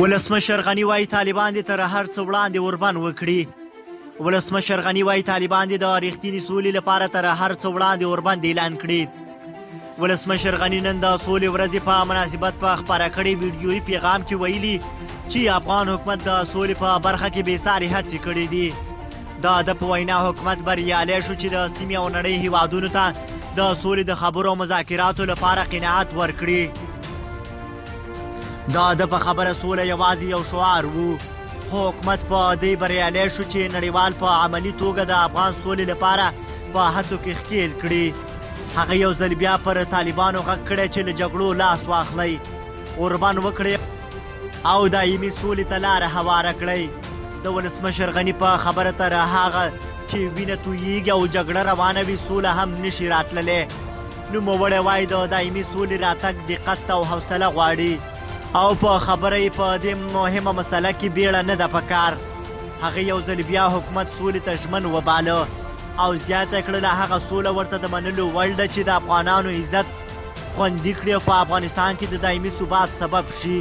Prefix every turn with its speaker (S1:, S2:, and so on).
S1: ولسمشر غني وایي طالبان دې تر هر څه وړاندې اوربند وکړي. ولسمشر غني وایي طالبان دې د رښتینې سولې لپاره تر هر څه وړاندې اوربند اعلان کړي. ولسمشر غني نن د سولې ورځې په مناسبت په خپاره کړي ویډیویي پیغام کې ویلي چې افغان حکومت د سولې په برخه کې بېسارې هڅې کړې دي. د په وینا حکومت بریالی شو چې د سیمې او نړۍ هیوادونو ته د سولې د خبرو او مذاکراتو لپاره قناعت ورکړي. د په خبره سوله یوازې یو شعار و، خو حکومت په دې بریالی شو چې نړیوال په عملي توګه د افغان سولې لپاره په هڅو کې ښکېل کړي. هغه یو ځل بیا پر طالبانو غږ کړی چې له جګړو لاس واخلئ، اوربند وکړئ او دایمي سولې ته لاره هواره کړئ. د ولسمشر غني په خبره تر هغه چې وینه تویېږي او جګړه روانه وي سوله هم نشي راتللی. نوموړی وایي د دایمي سولې راتګ دقت او حوصله غواړي او په خبره یې په دې مهمه مسله کې بیړه نه ده پکار. هغه یو ځل بیا حکومت سولې ته ژمن وباله او زیاته کړله هغه سوله ورته د منلو وړ ده چې د افغانانو عزت خوندي کړي او په افغانستان کې د دایمي ثبات سبب شي.